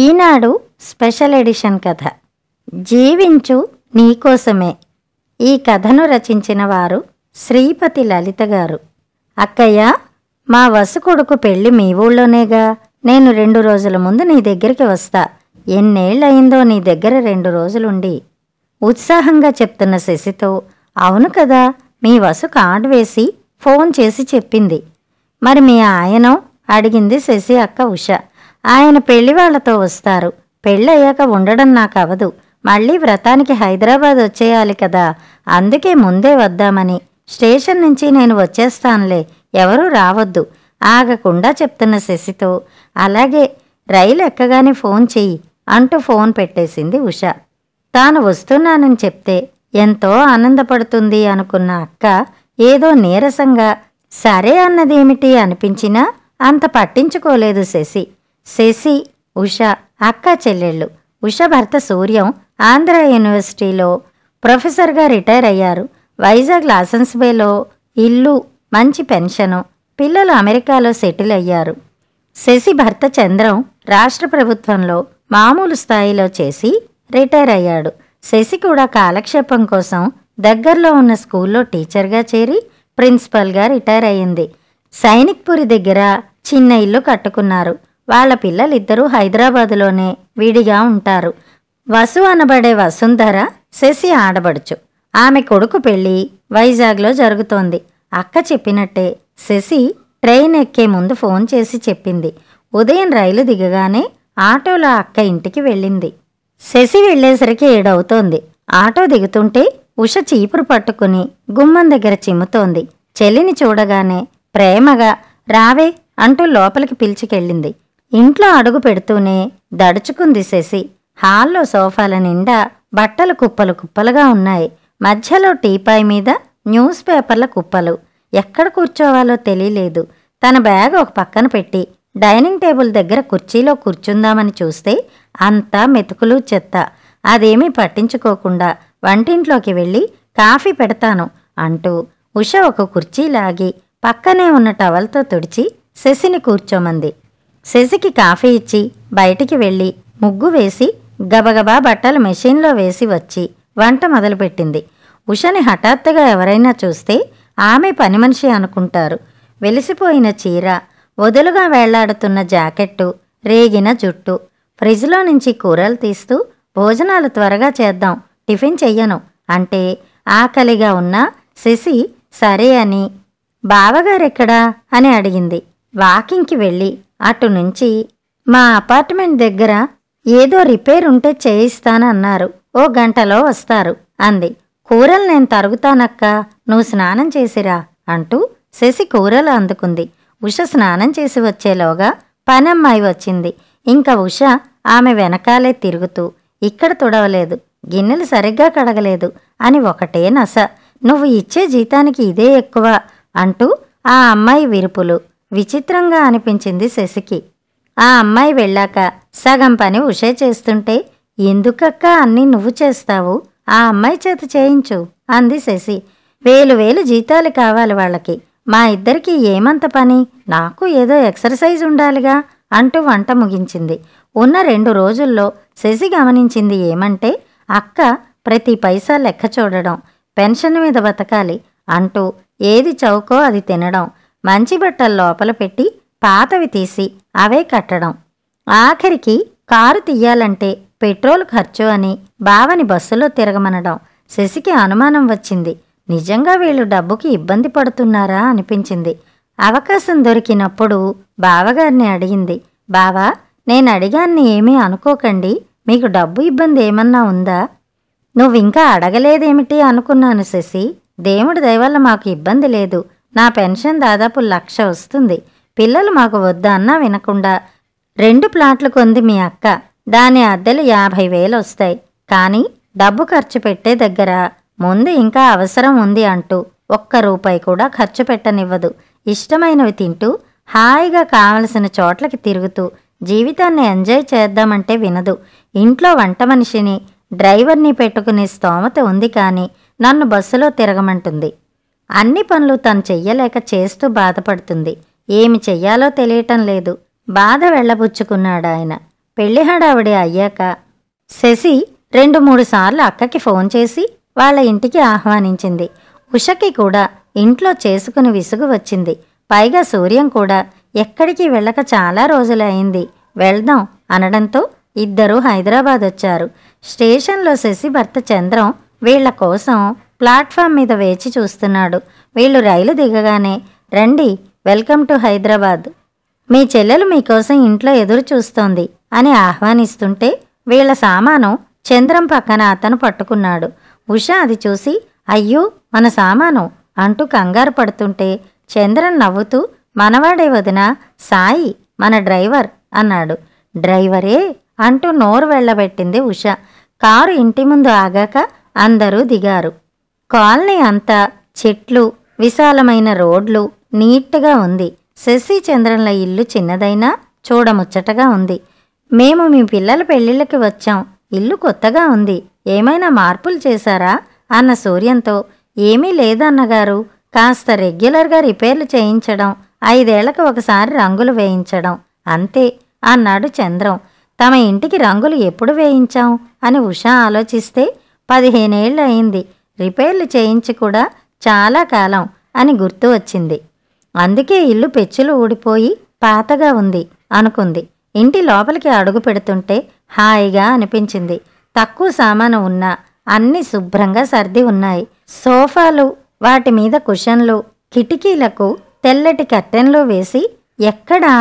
ఈనాడు special edition కథ జీవించు నీకోసమే. ఈ కథను రచించిన వారు శ్రీపతి లలిత గారు. అక్కయ్య, మా వసు కొడుకు పెళ్ళి మీ ఊళ్ళోనేగా. నేను 2 రోజుల ముందు నీ దగ్గరికి వస్తా. ఎన్నేళ్ళయిందో నీ దగ్గర 2 రోజులుండి, ఉత్సాహంగా చెప్తున్న శశితో, అవును కదా, మీ వసు కార్డు వేసి ఫోన్ చేసి చెప్పింది. మరి మీ ఆయనో అడిగింది శశి అక్క ఉష. ఆయన పెళ్లి వాళ్లతో వస్తారు. పెళ్ళయ్యాక ఉండడం నాకు అవదు. మళ్ళీ వ్రతానికి హైదరాబాద్ వచ్చేయాలి కదా, అందుకే ముందే వద్దామని. స్టేషన్ నుంచి నేను వచ్చేస్తానులే, ఎవరూ రావద్దు ఆగకుండా చెప్తున్న శశితో, అలాగే, రైలు ఎక్కగానే ఫోన్ చెయ్యి అంటూ ఫోన్ పెట్టేసింది ఉష. తాను వస్తున్నానని చెప్తే ఎంతో ఆనందపడుతుంది అనుకున్న అక్క ఏదో నీరసంగా సరే అన్నదేమిటి అనిపించినా అంత పట్టించుకోలేదు శశి. శశి, ఉష అక్క చెల్లెళ్ళు. ఉష భర్త సూర్యం ఆంధ్ర యూనివర్సిటీలో ప్రొఫెసర్గా రిటైర్ అయ్యారు. వైజాగ్ లాసెన్స్ బేలో ఇల్లు, మంచి పెన్షను, పిల్లలు అమెరికాలో సెటిల్ అయ్యారు. శశి భర్త చంద్రం రాష్ట్ర ప్రభుత్వంలో మామూలు స్థాయిలో చేసి రిటైర్ అయ్యాడు. శశి కూడా కాలక్షేపం కోసం దగ్గరలో ఉన్న స్కూల్లో టీచర్గా చేరి ప్రిన్సిపల్గా రిటైర్ అయ్యింది. సైనిక్పురి దగ్గర చిన్న ఇల్లు కట్టుకున్నారు. వాళ్ల పిల్లలిద్దరూ హైదరాబాదులోనే విడిగా ఉంటారు. వసు అనబడే వసుంధర శశి ఆడబడుచు. ఆమె కొడుకు పెళ్లి వైజాగ్లో జరుగుతోంది. అక్క చెప్పినట్టే శశి ట్రైన్ ఎక్కే ముందు ఫోన్ చేసి చెప్పింది. ఉదయం రైలు దిగగానే ఆటోలో అక్క ఇంటికి వెళ్ళింది. శశి వెళ్లేసరికి 7 అవుతోంది. ఆటో దిగుతుంటే ఉష చీపురు పట్టుకుని గుమ్మం దగ్గర చిమ్ముతోంది. చెల్లిని చూడగానే ప్రేమగా రావే అంటూ లోపలికి పిలిచికెళ్ళింది. ఇంట్లో అడుగు పెడుతూనే దడుచుకుంది శశి. హాల్లో సోఫాల నిండా బట్టలు కుప్పలు కుప్పలుగా ఉన్నాయి. మధ్యలో టీపాయ్ మీద న్యూస్ పేపర్ల కుప్పలు. ఎక్కడ కూర్చోవాలో తెలియలేదు. తన బ్యాగ్ ఒక పక్కన పెట్టి డైనింగ్ టేబుల్ దగ్గర కుర్చీలో కూర్చుందామని చూస్తే అంతా మెతుకులు చెత్త. అదేమీ పట్టించుకోకుండా వంటింట్లోకి వెళ్ళి కాఫీ పెడతాను అంటూ ఉష ఒక కుర్చీ లాగి పక్కనే ఉన్న టవల్తో తుడిచి శశిని కూర్చోమంది. శశికి కాఫీ ఇచ్చి బయటికి వెళ్ళి ముగ్గు వేసి గబగబా బట్టలు మెషీన్లో వేసి వచ్చి వంట మొదలుపెట్టింది. ఉషని హఠాత్తుగా ఎవరైనా చూస్తే ఆమె పని మనిషి అనుకుంటారు. వెలిసిపోయిన చీర, వదులుగా వేళ్లాడుతున్న జాకెట్టు, రేగిన జుట్టు. ఫ్రిడ్జ్లో నుంచి కూరలు తీస్తూ భోజనాలు త్వరగా చేద్దాం, టిఫిన్ చెయ్యను అంటే ఆకలిగా ఉన్న శశి సరే అని, బావగారెక్కడా అని అడిగింది. వాకింగ్కి వెళ్ళి అటు నుంచి మా అపార్ట్మెంట్ దగ్గర ఏదో రిపేర్ ఉంటే చేయిస్తానన్నారు, 1 గంటలో వస్తారు అంది. కూరలు నేను తరుగుతానక్క, నువ్వు స్నానం చేసిరా అంటూ శశి కూరలు అందుకుంది. ఉష స్నానం చేసి వచ్చేలోగా పనమ్మాయి వచ్చింది. ఇంకా ఉష ఆమె వెనకాలే తిరుగుతూ, ఇక్కడ తుడవలేదు, గిన్నెలు సరిగ్గా కడగలేదు అని ఒకటే నస. నువ్వు ఇచ్చే జీతానికి ఇదే ఎక్కువ అంటూ ఆ అమ్మాయి విరుపులు విచిత్రంగా అనిపించింది శశికి. ఆ అమ్మాయి వెళ్ళాక సగం పని ఉషే చేస్తుంటే, ఎందుకక్క అన్నీ నువ్వు చేస్తావు, ఆ అమ్మాయి చేత చేయించు అంది శశి. 1000 జీతాలు కావాలి వాళ్ళకి, మా ఇద్దరికీ ఏమంత పని, నాకు ఏదో ఎక్సర్సైజ్ ఉండాలిగా అంటూ వంట ముగించింది. ఉన్న 2 రోజుల్లో శశి గమనించింది ఏమంటే, అక్క ప్రతి పైసా లెక్క చూడడం, పెన్షన్ మీద బతకాలి అంటూ ఏది చౌకో అది తినడం, మంచి బట్టలు లోపల పెట్టి పాతవి తీసి అవే కట్టడం, ఆఖరికి కారు తీయాలంటే పెట్రోల్ ఖర్చు అని బావని బస్సులో తిరగమనడం. శశికి అనుమానం వచ్చింది. నిజంగా వీళ్ళు డబ్బుకి ఇబ్బంది పడుతున్నారా అనిపించింది. అవకాశం దొరికినప్పుడు బావగారిని అడిగింది. బావా, నేను అడిగాన్ని ఏమీ అనుకోకండి, మీకు డబ్బు ఇబ్బంది ఏమన్నా ఉందా? నువ్వింకా అడగలేదేమిటి అనుకున్నాను శశి. దేవుడి దయవల్ల మాకు ఇబ్బంది లేదు. నా పెన్షన్ దాదాపు 1,00,000 వస్తుంది. పిల్లలు మాకు వద్దన్నా వినకుండా 2 ప్లాట్లు కొంది మీ అక్క. దాని అద్దెలు 50,000 వస్తాయి. కానీ డబ్బు ఖర్చు పెట్టే దగ్గర ముందు ఇంకా అవసరం ఉంది అంటూ ₹1 కూడా ఖర్చు పెట్టనివ్వదు. ఇష్టమైనవి తింటూ హాయిగా కావలసిన చోట్లకి తిరుగుతూ జీవితాన్ని ఎంజాయ్ చేద్దామంటే వినదు. ఇంట్లో వంట మనిషిని, డ్రైవర్ని పెట్టుకునే స్తోమత ఉంది కానీ నన్ను బస్సులో తిరగమంటుంది. అన్ని పనులు తను చెయ్యలేక చేస్తూ బాధపడుతుంది. ఏమి చెయ్యాలో తెలియటం లేదు. బాధ వెళ్ళబుచ్చుకున్నాడాయన. పెళ్లి హడావిడి అయ్యాక శశి 2-3 సార్లు అక్కకి ఫోన్ చేసి వాళ్ళ ఇంటికి ఆహ్వానించింది. ఉషకి కూడా ఇంట్లో చేసుకుని విసుగు వచ్చింది. పైగా సూర్యం కూడా ఎక్కడికి వెళ్ళక చాలా రోజులైంది, వెళ్దాం అనడంతో ఇద్దరూ హైదరాబాద్ వచ్చారు. స్టేషన్లో శశి భర్త చంద్రం వీళ్ల కోసం ప్లాట్ఫామ్ మీద వేచి చూస్తున్నాడు. వీళ్ళు రైలు దిగగానే, రండి, వెల్కమ్ టు హైదరాబాద్, మీ చెల్లెలు మీకోసం ఇంట్లో ఎదురు చూస్తోంది అని ఆహ్వానిస్తుంటే వీళ్ల సామాను చంద్రం పక్కన అతను పట్టుకున్నాడు. ఉష అది చూసి, అయ్యో మన సామాను అంటూ కంగారు పడుతుంటే చంద్రం నవ్వుతూ, మనవాడే వదినా, సాయి మన డ్రైవర్ అన్నాడు. డ్రైవరే అంటూ నోరు వెళ్ళబెట్టింది ఉష. కారు ఇంటి ముందు ఆగాక అందరూ దిగారు. కాలనీ అంతా చెట్లు, విశాలమైన రోడ్లు, నీట్గా ఉంది. శశి చంద్రంల ఇల్లు చిన్నదైనా చూడముచ్చటగా ఉంది. మేము మీ పిల్లల పెళ్ళిళ్ళకి వచ్చాం, ఇల్లు కొత్తగా ఉంది, ఏమైనా మార్పులు చేశారా అన్న సూర్యంతో, ఏమీ లేదన్నగారు, కాస్త రెగ్యులర్గా రిపేర్లు చేయించడం, 5 ఏళ్లకు ఒకసారి రంగులు వేయించడం అంతే అన్నాడు చంద్రం. తమ ఇంటికి రంగులు ఎప్పుడు వేయించాం అని ఉష ఆలోచిస్తే 15 ఏళ్ళు అయింది, రిపేర్లు చేయించి కూడా చాలా కాలం అని గుర్తు వచ్చింది. అందుకే ఇల్లు పెచ్చులు ఊడిపోయి పాతగా ఉంది అనుకుంది. ఇంటి లోపలికి అడుగు పెడుతుంటే హాయిగా అనిపించింది. తక్కువ సామాను ఉన్నా అన్నీ శుభ్రంగా సర్ది ఉన్నాయి. సోఫాలు, వాటి మీద కుషన్లు, కిటికీలకు తెల్లటి కర్టెన్లు వేసి ఎక్కడా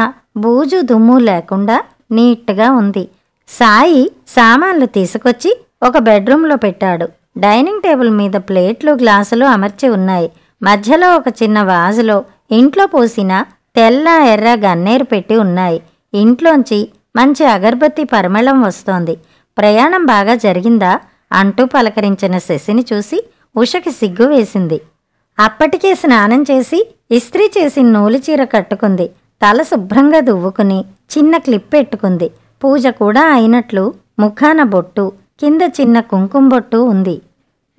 బూజు దుమ్ము లేకుండా నీట్గా ఉంది. సాయి సామాన్లు తీసుకొచ్చి ఒక బెడ్రూమ్లో పెట్టాడు. డైనింగ్ టేబుల్ మీద ప్లేట్లు, గ్లాసులు అమర్చి ఉన్నాయి. మధ్యలో ఒక చిన్న వాజులో ఇంట్లో పోసిన తెల్ల ఎర్ర గన్నేరు పెట్టి ఉన్నాయి. ఇంట్లోంచి మంచి అగర్బత్తి పరిమళం వస్తోంది. ప్రయాణం బాగా జరిగిందా అంటూ పలకరించిన శశిని చూసి ఉషకి సిగ్గు వేసింది. అప్పటికే స్నానం చేసి ఇస్త్రీ చేసి నూలు చీర కట్టుకుంది. తల శుభ్రంగా దువ్వుకుని చిన్న క్లిప్ పెట్టుకుంది. పూజ కూడా అయినట్లు ముఖాన బొట్టు, కింద చిన్న కుంకుమ బొట్టు ఉంది.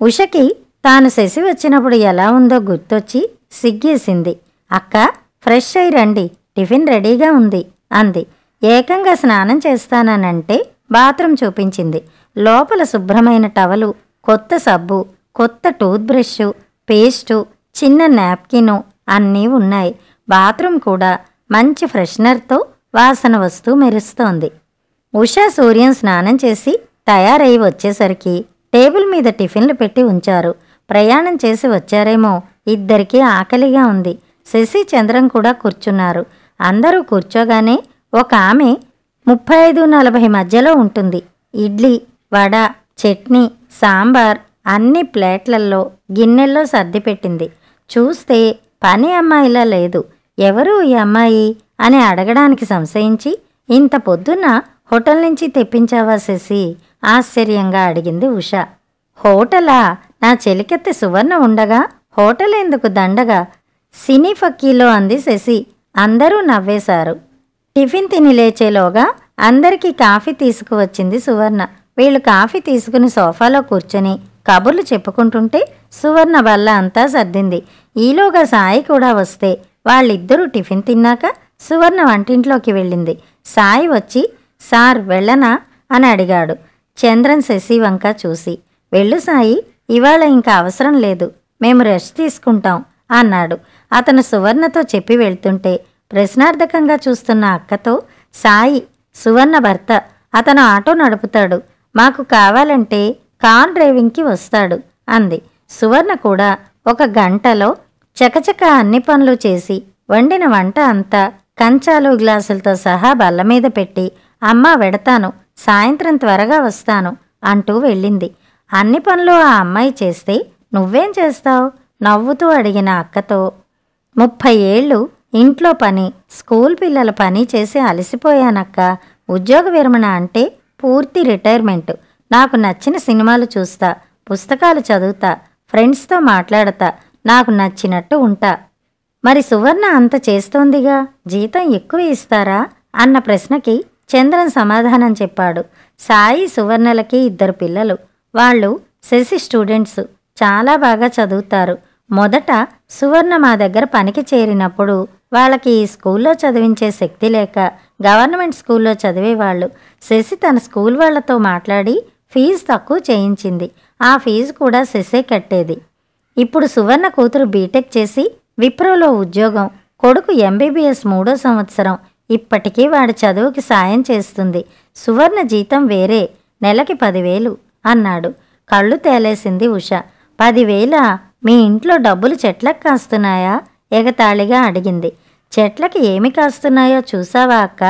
ఉషకి తాను శశి వచ్చినప్పుడు ఎలా ఉందో గుర్తొచ్చి సిగ్గేసింది. అక్క, ఫ్రెష్ అయి రండి, టిఫిన్ రెడీగా ఉంది అంది. ఏకంగా స్నానం చేస్తానంటే బాత్రూమ్ చూపించింది. లోపల శుభ్రమైన టవలు, కొత్త సబ్బు, కొత్త టూత్ బ్రష్, పేస్టు, చిన్న నాప్కిను అన్నీ ఉన్నాయి. బాత్రూమ్ కూడా మంచి ఫ్రెషనర్తో వాసన వస్తూ మెరుస్తోంది. ఉషా, సూర్యం స్నానం చేసి తయారై వచ్చేసరికి టేబుల్ మీద టిఫిన్లు పెట్టి ఉంచారు. ప్రయాణం చేసి వచ్చారేమో, ఇద్దరికీ ఆకలిగా ఉంది. శశి, చంద్రం కూడా కూర్చున్నారు. అందరూ కూర్చోగానే ఒక ఆమె 35-40 మధ్యలో ఉంటుంది. ఇడ్లీ, వడ, చట్నీ, సాంబార్ అన్ని ప్లేట్లల్లో, గిన్నెల్లో సర్దిపెట్టింది. చూస్తే పని అమ్మాయిలా లేదు. ఎవరు ఈ అమ్మాయి అని అడగడానికి సంశయించి, ఇంత పొద్దున్న హోటల్ నుంచి తెప్పించావా శశి ఆశ్చర్యంగా అడిగింది ఉష. హోటలా? నా చెలికెత్తి సువర్ణ ఉండగా హోటల్ ఎందుకు దండగా, సినీ ఫక్కీలో అంది శశి. అందరూ నవ్వేశారు. టిఫిన్ తిని లేచేలోగా అందరికీ కాఫీ తీసుకువచ్చింది సువర్ణ. వీళ్ళు కాఫీ తీసుకుని సోఫాలో కూర్చొని కబుర్లు చెప్పుకుంటుంటే సువర్ణ బల్ల అంతా సర్దింది. ఈలోగా సాయి కూడా వస్తే వాళ్ళిద్దరూ టిఫిన్ తిన్నాక సువర్ణ వంటింట్లోకి వెళ్ళింది. సాయి వచ్చి, సార్ వెళ్ళనా అని అడిగాడు. చంద్రన్ శశి వంక చూసి, వెళ్ళు సాయి, ఇవాళ ఇంకా అవసరం లేదు, మేము రెస్ట్ తీసుకుంటాం అన్నాడు. అతను సువర్ణతో చెప్పి వెళ్తుంటే ప్రశ్నార్థకంగా చూస్తున్న అక్కతో, సాయి సువర్ణ భర్త, అతను ఆటో నడుపుతాడు, మాకు కావాలంటే కార్ డ్రైవింగ్కి వస్తాడు అంది. సువర్ణ కూడా 1 గంటలో చకచక అన్ని పనులు చేసి వండిన వంట అంతా కంచాలు, గ్లాసులతో సహా బల్ల మీద పెట్టి, అమ్మా వెడతాను, సాయంత్రం త్వరగా వస్తాను అంటూ వెళ్ళింది. అన్ని పనులు ఆ అమ్మాయి చేస్తే నువ్వేం చేస్తావు నవ్వుతూ అడిగిన అక్కతో, 30 ఏళ్ళు ఇంట్లో పని, స్కూల్ పిల్లల పని చేసి అలసిపోయానక్క, ఉద్యోగ విరమణ అంటే పూర్తి రిటైర్మెంట్. నాకు నచ్చిన సినిమాలు చూస్తా, పుస్తకాలు చదువుతా, ఫ్రెండ్స్తో మాట్లాడతా, నాకు నచ్చినట్టు ఉంటా. మరి సువర్ణ అంత చేస్తోందిగా, జీతం ఎక్కువ ఇస్తారా అన్న ప్రశ్నకి చంద్రన్ సమాధానం చెప్పాడు. సాయి, సువర్ణలకి 2 పిల్లలు. వాళ్ళు శశి స్టూడెంట్స్, చాలా బాగా చదువుతారు. మొదట సువర్ణ మా దగ్గర పనికి చేరినప్పుడు వాళ్ళకి ఈ స్కూల్లో చదివించే శక్తి లేక గవర్నమెంట్ స్కూల్లో చదివేవాళ్ళు. శశి తన స్కూల్ వాళ్లతో మాట్లాడి ఫీజు తక్కువ చేయించింది. ఆ ఫీజు కూడా శశే కట్టేది. ఇప్పుడు సువర్ణ కూతురు బీటెక్ చేసి విప్రోలో ఉద్యోగం, కొడుకు ఎంబీబీఎస్ 3వ సంవత్సరం. ఇప్పటికీ వాడి చదువుకి సాయం చేస్తుంది. సువర్ణ జీతం వేరే, నెలకి 10,000 అన్నాడు. కళ్ళు తేలేసింది ఉష. 10,000? మీ ఇంట్లో డబ్బులు చెట్లకు కాస్తున్నాయా? ఎగతాళిగా అడిగింది. చెట్లకి ఏమి కాస్తున్నాయో చూసావా అక్క?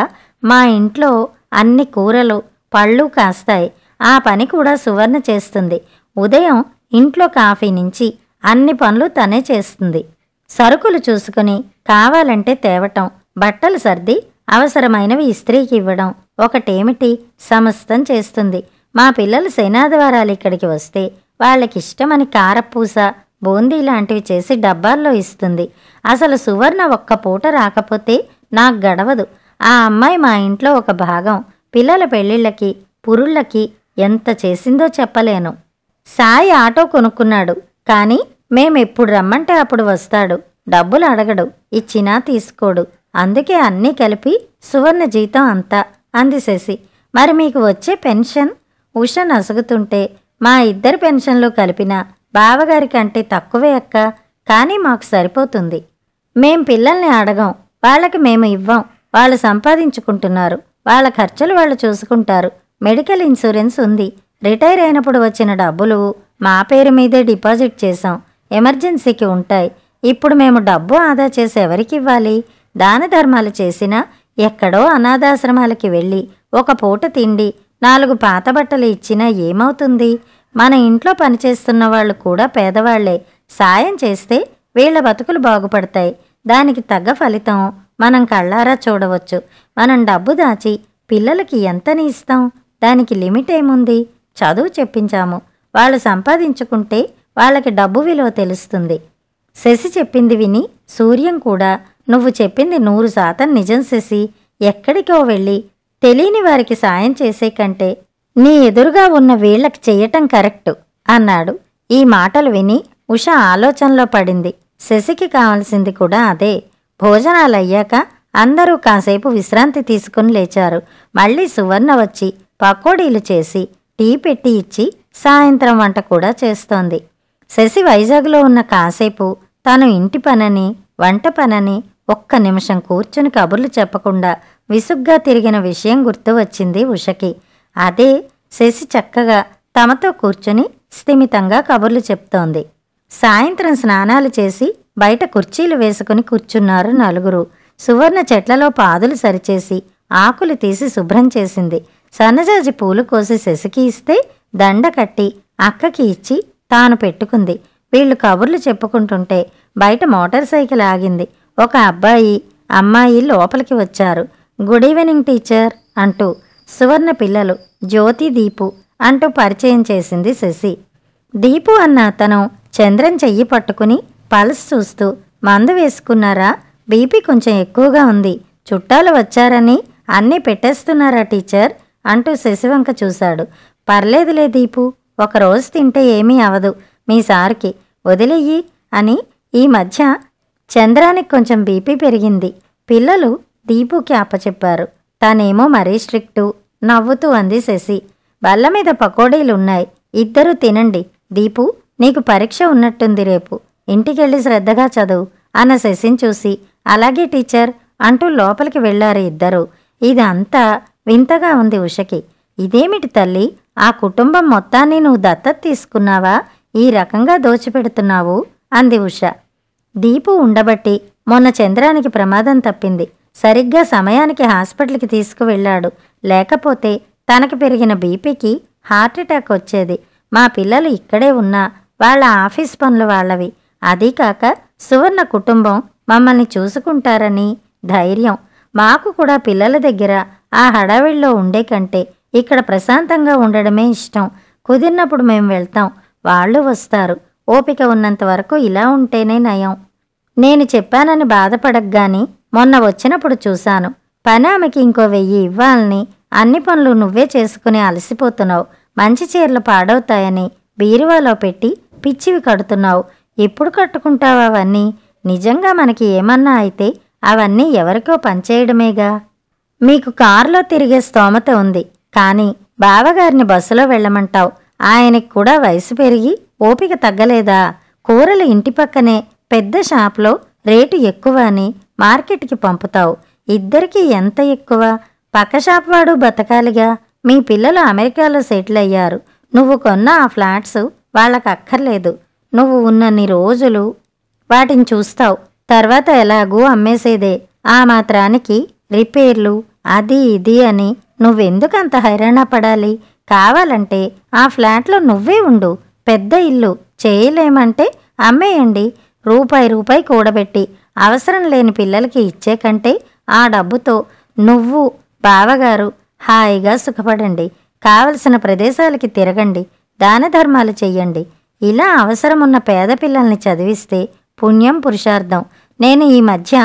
మా ఇంట్లో అన్ని కూరలు పళ్ళు కాస్తాయి. ఆ పని కూడా సువర్ణ చేస్తుంది. ఉదయం ఇంట్లో కాఫీ నుంచి అన్ని పనులు తనే చేస్తుంది. సరుకులు చూసుకుని కావాలంటే తేవటం, బట్టలు సర్ది అవసరమైనవి ఇస్త్రీకి ఇవ్వడం ఒకటేమిటి, సమస్తం చేస్తుంది. మా పిల్లలు శనాదివారాలు ఇక్కడికి వస్తే వాళ్ళకిష్టమని కారపూస, బూందీ లాంటివి చేసి డబ్బాల్లో ఇస్తుంది. అసలు సువర్ణ ఒక్క పూట రాకపోతే నాకు గడవదు. ఆ అమ్మాయి మా ఇంట్లో ఒక భాగం. పిల్లల పెళ్ళిళ్ళకి, పురుళ్ళకి ఎంత చేసిందో చెప్పలేను. సాయి ఆటో కొనుక్కున్నాడు, కానీ మేమెప్పుడు రమ్మంటే అప్పుడు వస్తాడు. డబ్బులు అడగడు, ఇచ్చినా తీసుకోడు. అందుకే అన్నీ కలిపి సువర్ణ జీతం అంతా అంది శశి. మరి మీకు వచ్చే పెన్షన్? ఉష నసుగుతుంటే, మా ఇద్దరి పెన్షన్లు కలిపినా బావగారి కంటే తక్కువే అక్క, కానీ మాకు సరిపోతుంది. మేం పిల్లల్ని అడగం, వాళ్ళకి మేము ఇవ్వం. వాళ్ళు సంపాదించుకుంటున్నారు, వాళ్ళ ఖర్చులు వాళ్ళు చూసుకుంటారు. మెడికల్ ఇన్సూరెన్స్ ఉంది. రిటైర్ అయినప్పుడు వచ్చిన డబ్బులు మా పేరు మీదే డిపాజిట్ చేశాం. ఎమర్జెన్సీకి ఉంటాయి. ఇప్పుడు మేము డబ్బు ఆదా చేసి ఎవరికి ఇవ్వాలి? దాన ధర్మాలు చేసినా ఎక్కడో అనాథాశ్రమాలకి వెళ్ళి ఒక పూట తిండి, 4 పాత బట్టలు ఇచ్చినా ఏమవుతుంది? మన ఇంట్లో పనిచేస్తున్న వాళ్ళు కూడా పేదవాళ్లే. సాయం చేస్తే వీళ్ల బతుకులు బాగుపడతాయి. దానికి తగ్గ ఫలితం మనం కళ్ళారా చూడవచ్చు. మనం డబ్బు దాచి పిల్లలకి ఎంతని ఇస్తాం? దానికి లిమిట్ ఏముంది? చదువు చెప్పించాము, వాళ్ళు సంపాదించుకుంటే వాళ్ళకి డబ్బు విలువ తెలుస్తుంది. శశి చెప్పింది విని సూర్యం కూడా, నువ్వు చెప్పింది 100% నిజం శశి. ఎక్కడికో వెళ్ళి తెలియని వారికి సాయం చేసే కంటే నీ ఎదురుగా ఉన్న వీళ్ళకి చెయ్యటం కరెక్టు అన్నాడు. ఈ మాటలు విని ఉష ఆలోచనలో పడింది. శశికి కావలసింది కూడా అదే. భోజనాలయ్యాక అందరూ కాసేపు విశ్రాంతి తీసుకుని లేచారు. మళ్ళీ సువర్ణ వచ్చి పకోడీలు చేసి టీ పెట్టి ఇచ్చి సాయంత్రం వంట కూడా చేస్తోంది. శశి వైజాగ్లో ఉన్న కాసేపు తాను ఇంటి పనని వంట పనని ఒక్క నిమిషం కూర్చుని కబుర్లు చెప్పకుండా విసుగ్గా తిరిగిన విషయం గుర్తు వచ్చింది ఉషకి. అదే శశి చక్కగా తమతో కూర్చుని స్థిమితంగా కబుర్లు చెప్తోంది. సాయంత్రం స్నానాలు చేసి బయట కుర్చీలు వేసుకుని కూర్చున్నారు నలుగురు. సువర్ణ చెట్లలో పాదులు సరిచేసి ఆకులు తీసి శుభ్రం చేసింది. సన్నజాజి పూలు కోసి శశికి ఇస్తే దండ కట్టి అక్కకి ఇచ్చి తాను పెట్టుకుంది. వీళ్లు కబుర్లు చెప్పుకుంటుంటే బయట మోటార్ సైకిల్ ఆగింది. ఒక అబ్బాయి, అమ్మాయి లోపలికి వచ్చారు. గుడ్ ఈవినింగ్ టీచర్ అంటూ. సువర్ణ పిల్లలు జ్యోతి, దీపు అంటూ పరిచయం చేసింది శశి. దీపు అన్న అతను చంద్రన్ చెయ్యి పట్టుకుని పల్స్ చూస్తూ, మందు వేసుకున్నారా? బీపీ కొంచెం ఎక్కువగా ఉంది. చుట్టాలు వచ్చారని అన్నీ పెట్టేస్తున్నారా టీచర్ అంటూ శశివంక చూశాడు. పర్లేదులే దీపు, ఒకరోజు తింటే ఏమీ అవదు. మీ సార్కి వదిలేయి అని. ఈ మధ్య చంద్రానికి కొంచెం బీపీ పెరిగింది. పిల్లలు దీపుకి అప్పచెప్పారు. తానేమో మరీ స్ట్రిక్టు. నవ్వుతూ అంది శశి. బల్ల మీద పకోడీలున్నాయి, ఇద్దరూ తినండి. దీపు, నీకు పరీక్ష ఉన్నట్టుంది రేపు. ఇంటికెళ్ళి శ్రద్ధగా చదువు అన్న శశిని చూసి, అలాగే టీచర్ అంటూ లోపలికి వెళ్లారు ఇద్దరు. ఇదంతా వింతగా ఉంది ఉషకి. ఇదేమిటి తల్లి, ఆ కుటుంబం మొత్తాన్ని నువ్వు దత్తత తీసుకున్నావా? ఈ రకంగా దోచిపెడుతున్నావు అంది ఉష. దీపు ఉండబట్టి మొన్న చంద్రానికి ప్రమాదం తప్పింది. సరిగ్గా సమయానికి హాస్పిటల్కి తీసుకువెళ్ళాడు. లేకపోతే తనకి పెరిగిన బీపీకి హార్ట్అటాక్ వచ్చేది. మా పిల్లలు ఇక్కడే ఉన్నా వాళ్ళ ఆఫీస్ పనులు వాళ్ళవి. అదీకాక సువర్ణ కుటుంబం మమ్మల్ని చూసుకుంటారని ధైర్యం. మాకు కూడా పిల్లల దగ్గర ఆ హడావిడిలో ఉండే కంటే ఇక్కడ ప్రశాంతంగా ఉండడమే ఇష్టం. కుదిరినప్పుడు మేం వెళ్తాం, వాళ్ళు వస్తారు. ఓపిక ఉన్నంత వరకు ఇలా ఉంటేనే నయం. నేను చెప్పానని బాధపడగ్గాని మొన్న వచ్చినప్పుడు చూశాను. పని ఆమెకి ఇంకో 1000 ఇవ్వాలని అన్ని పనులు నువ్వే చేసుకుని అలసిపోతున్నావు. మంచి చీరలు పాడవుతాయని బీరువాలో పెట్టి పిచ్చివి కడుతున్నావు. ఎప్పుడు కట్టుకుంటావు అవన్నీ? నిజంగా మనకి ఏమన్నా అయితే అవన్నీ ఎవరికో పంచేయడమేగా. మీకు కారులో తిరిగే స్తోమత ఉంది, కానీ బావగారిని బస్సులో వెళ్ళమంటావు. ఆయనకి కూడా వయసు పెరిగి ఓపిక తగ్గలేదా? కూరలు ఇంటి పక్కనే పెద్ద షాప్లో రేటు ఎక్కువ అని మార్కెట్కి పంపుతావు. ఇద్దరికీ ఎంత ఎక్కువ? పక్క షాప్ వాడు బతకాలిగా. మీ పిల్లలు అమెరికాలో సెటిల్ అయ్యారు. నువ్వు కొన్న ఆ ఫ్లాట్స్ వాళ్ళకి అక్కర్లేదు. నువ్వు ఉన్నన్ని రోజులు వాటిని చూస్తావు, తర్వాత ఎలాగూ అమ్మేసేదే. ఆ మాత్రానికి రిపేర్లు అది ఇది అని నువ్వెందుకంత హైరాణ పడాలి? కావాలంటే ఆ ఫ్లాట్లో నువ్వే ఉండు. పెద్ద ఇల్లు చేయలేమంటే అమ్మేయండి. రూపాయి కూడబెట్టి అవసరం లేని పిల్లలకి ఇచ్చే కంటే ఆ డబ్బుతో నువ్వు బావగారు హాయిగా సుఖపడండి. కావలసిన ప్రదేశాలకి తిరగండి, దాన ధర్మాలు చెయ్యండి. ఇలా అవసరమున్న పేద పిల్లల్ని చదివిస్తే పుణ్యం పురుషార్థం. నేను ఈ మధ్య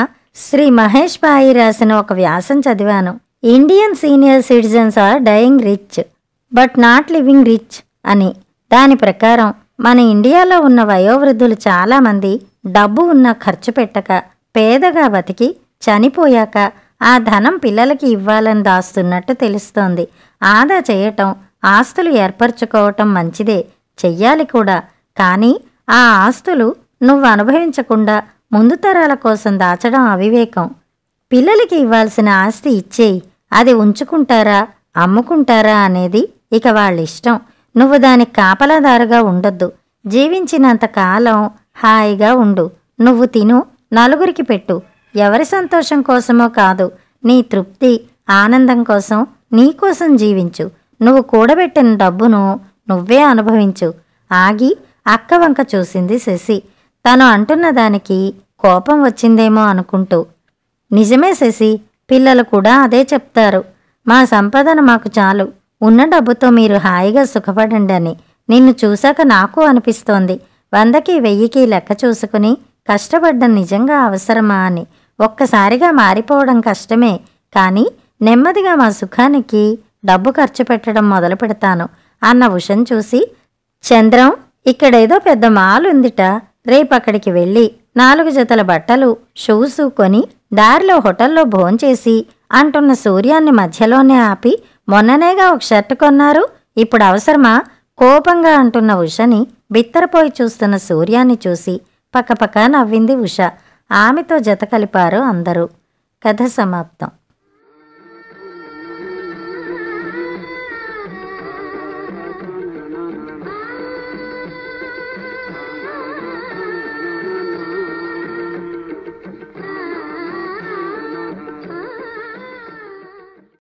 శ్రీ మహేష్ భాయి రాసిన ఒక వ్యాసం చదివాను. Indian senior citizens are dying rich but not living rich అని. దాని ప్రకారం మన ఇండియాలో ఉన్న వయోవృద్ధులు చాలామంది డబ్బు ఉన్నా ఖర్చు పెట్టక పేదగా బతికి చనిపోయాక ఆ ధనం పిల్లలకి ఇవ్వాలని దాస్తున్నట్టు తెలుస్తోంది. ఆదా చేయటం, ఆస్తులు ఏర్పరచుకోవటం మంచిదే, చెయ్యాలి కూడా. కానీ ఆ ఆస్తులు నువ్వు అనుభవించకుండా ముందు తరాల కోసం దాచడం అవివేకం. పిల్లలకి ఇవ్వాల్సిన ఆస్తి ఇచ్చేయి. అది ఉంచుకుంటారా అమ్ముకుంటారా అనేది ఇక వాళ్ళిష్టం. నువ్వు దానికి కాపలాదారుగా ఉండొద్దు. జీవించినంత కాలం హాయిగా ఉండు. నువ్వు తిను, నలుగురికి పెట్టు. ఎవరి సంతోషం కోసమో కాదు, నీ తృప్తి ఆనందం కోసం నీకోసం జీవించు. నువ్వు కూడబెట్టిన డబ్బును నువ్వే అనుభవించు. ఆగి అక్క వంక చూసింది శశి. తను అంటున్న దానికి కోపం వచ్చిందేమో అనుకుంటూ. నిజమే శశి, పిల్లలు కూడా అదే చెప్తారు. మా సంపాదన మాకు చాలు, ఉన్న డబ్బుతో మీరు హాయిగా సుఖపడండి అని. నిన్ను చూశాక నాకు అనిపిస్తోంది, 100కి 1000కి లెక్క చూసుకుని కష్టపడ్డం నిజంగా అవసరమా అని. ఒక్కసారిగా మారిపోవడం కష్టమే, కానీ నెమ్మదిగా మా సుఖానికి డబ్బు ఖర్చు పెట్టడం మొదలు పెడతాను అన్న ఉషను చూసి, చంద్రం ఇక్కడేదో పెద్ద మాల్ ఉందిట, రేపక్కడికి వెళ్ళి 4 జతల బట్టలు షూసు కొని దారిలో హోటల్లో భోంచేసి అంటున్న సూర్యాన్ని మధ్యలోనే ఆపి, మొన్ననేగా ఒక షర్టు కొన్నారు, ఇప్పుడు అవసరమా? కోపంగా అంటున్న ఉషని బిత్తరపోయి చూస్తున్న సూర్యాన్ని చూసి పక్కపక్క నవ్వింది ఉష. ఆమెతో జత కలిపారు అందరూ. కథ సమాప్తం.